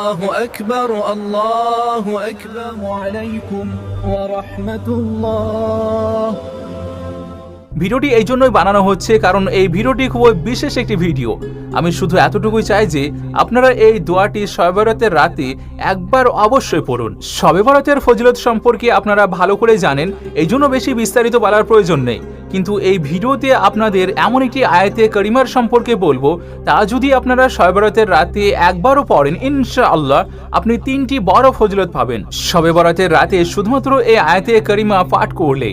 الله أكبر الله أكبر عليكم ورحمة الله। ভিডিওটি এই জন্যই বানানো হচ্ছে কারণ এই ভিডিওটি খুব বিশেষ একটি ভিডিও। আমি শুধু এতটুকুই চাই যে আপনারা এই দোয়াটি শবে বরাতের রাতে একবার অবশ্যই পড়ুন। শবে বরাতের ফজিলত সম্পর্কে আপনারা ভালো করে জানেন, এই জন্য বেশি বিস্তারিত বলার প্রয়োজন নেই। কিন্তু এই ভিডিওতে আপনাদের এমন একটি আয়াতে কারিমার সম্পর্কে বলবো, তা যদি আপনারা শবে বরাতের রাতে একবারও পড়েন, ইনশাআল্লাহ আপনি 3টি বড় ফজিলত পাবেন। শবে বরাতের রাতে শুধুমাত্র এই আয়াতে কারিমা পাঠ করলে,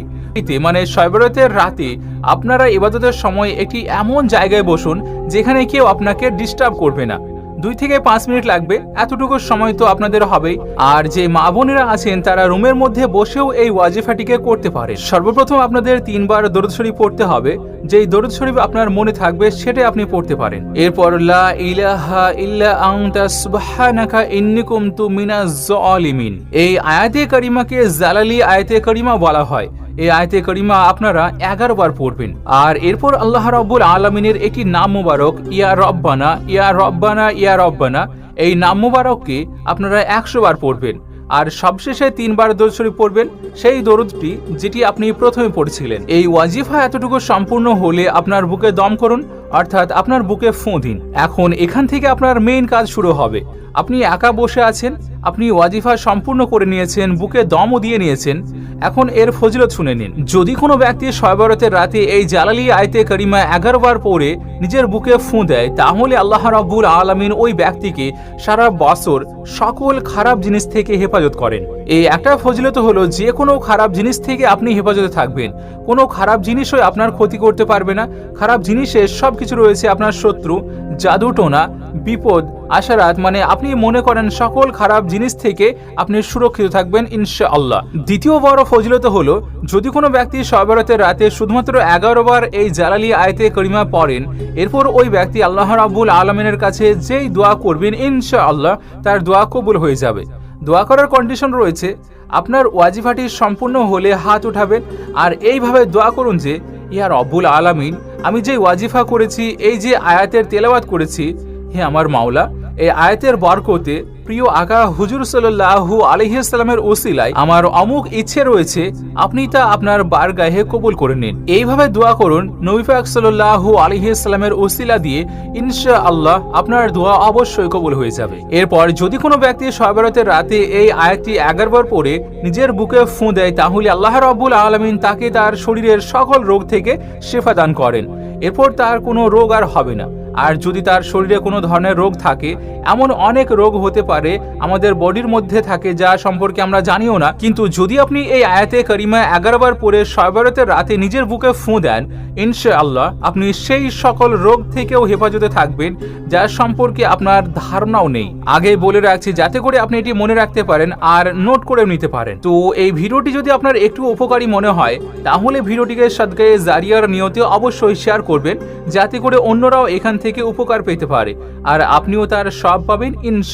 মানে শবে বরাতের রাতে আপনারা ইবাদতের সময় একটি এমন জায়গায় বসুন যেখানে কেউ আপনাকে ডিস্টার্ব করবে না। 2 থেকে 5 মিনিট লাগবে, এতটুকু সময় তো আপনাদের হবেই। আর যে মা বোনেরা আছেন তারা রুমের মধ্যে বসেও এই ওয়াজিফাটিকে করতে পারে। সর্বপ্রথম আপনাদের 3 বার দরুদ শরীফ পড়তে হবে। যেই দরুদ শরীফ আপনার মনে থাকবে সেটাই আপনি পড়তে পারেন। এরপর লা ইলাহা ইল্লা আনতা সুবহানাকা ইন্নী কুনতু মিনাজ জালিমিন, এই আয়াতে কারিমাকে জালালি আয়াতে কারিমা বলা হয়। এই আয়াতে কারিমা আপনারা 11 বার পড়বেন। আর এরপর আল্লাহ রাব্বুল আলামিনের একটি নাম মুবারক ইয়া রব্বানা ইয়া রব্বানা ইয়া রব্বানা, এই নাম মুবারককে আপনারা 100 বার পড়বেন। আর সবশেষে 3 বার দরুদ শরীফ পড়বেন, সেই দরুদটি যেটি আপনি প্রথমে পড়েছিলেন। এই ওয়াজিফা এতটুকু সম্পূর্ণ হলে আপনার বুকে দম করুন, অর্থাৎ আপনার বুকে ফুঁ দিন। এখন এখান থেকে আপনার মেইন কাজ শুরু হবে। আপনি একা বসে আছেন, আপনি ওয়াজিফা সম্পূর্ণ করে নিয়েছেন, বুকে দমও দিয়ে নিয়েছেন। এখন এর ফজিলত শুনে নিন। যদি কোনো ব্যক্তি শবে বরাতের রাতে এই জালালি আয়াতে কারিমা 11 বার পড়ে নিজের বুকে ফুঁ দেয়, তাহলে আল্লাহ রাব্বুল আলামিন ওই ব্যক্তিকে সারা বছর সকল খারাপ জিনিস থেকে হেফাজত করেন। এই একটা ফজিলত হলো যে কোনো খারাপ জিনিস থেকে আপনি হেফাজতে থাকবেন। কোনো খারাপ জিনিসই আপনার ক্ষতি করতে পারবে না। খারাপ জিনিসের সবকিছু রয়েছে আপনার শত্রু, জাদুটোনা, বিপদ, আশারাত, মানে আপনি মনে করেন সকল খারাপ জিনিস থেকে আপনি সুরক্ষিত থাকবেন ইনশাআল্লাহ। দ্বিতীয় বড় ফজিলত হলো, যদি কোনো ব্যক্তি শবে বরাতের রাতে শুধুমাত্র 11 বার এই জালালি আয়াতে কারিমা পড়েন, এরপর ওই ব্যক্তি আল্লাহ রাব্বুল আলামিনের কাছে যেই দোয়া করবেন ইনশাআল্লাহ তার দোয়া কবুল হয়ে যাবে। দোয়া করার কন্ডিশন রয়েছে, আপনার ওয়াজিফাটি সম্পূর্ণ হলে হাত উঠাবেন আর এইভাবে দোয়া করুন যে ইয়া রব্বুল আলামিন, আমি যে ওয়াজিফা করেছি, এই যে আয়াতের তেলাওয়াত করেছি, হে আমার মাওলা, এই আয়াতের বরকতে প্রিয় আকা হুজুর সাল্লাল্লাহু আলাইহি সাল্লামের ওসিলায় আমার অমুক ইচ্ছে রয়েছে, আপনি তা আপনার বারগাহে কবুল করে নিন। এইভাবে দোয়া করুন নবী পাক সাল্লাল্লাহু আলাইহি সাল্লামের ওসিলা দিয়ে, ইনশাআল্লাহ আপনার দোয়া অবশ্যই কবুল হয়ে যাবে। এরপর যদি কোনো ব্যক্তি শবে বরাতের রাতে এই আয়াতটি 11 বার পড়ে নিজের বুকে ফুঁ দেয়, তাহলে আল্লাহ রাব্বুল আলামিন তাকে তার শরীরের সকল রোগ থেকে শিফা দান করেন। এরপর তার কোনো রোগ আর হবে না। আর যদি তার শরীরে কোনো ধরনের রোগ থাকে, এমন অনেক রোগ হতে পারে আমাদের বডির মধ্যে থাকে যা সম্পর্কে আমরা জানিও না, কিন্তু যদি আপনি এই আয়াতে কারিমা 11 বার পড়ে শবে বরাতের রাতে নিজের বুকে ফুঁ দেন, ইনশাআল্লাহ আপনি সেই সকল রোগ থেকেও হেফাজতে থাকবেন যার সম্পর্কে আপনার ধারণাও নেই। আগে বলে রাখছি যাতে করে আপনি এটি মনে রাখতে পারেন আর নোট করে নিতে পারেন। তো এই ভিডিওটি যদি আপনার একটু উপকারী মনে হয়, তাহলে ভিডিওটিকে সাদকায়ে জারিয়ার নিয়তে অবশ্যই শেয়ার করবেন, যাতে করে অন্যরাও এখান থেকে উপকার পেতে পারে আর আপনিও তার সব পাবেন ইনশাআল্লাহ।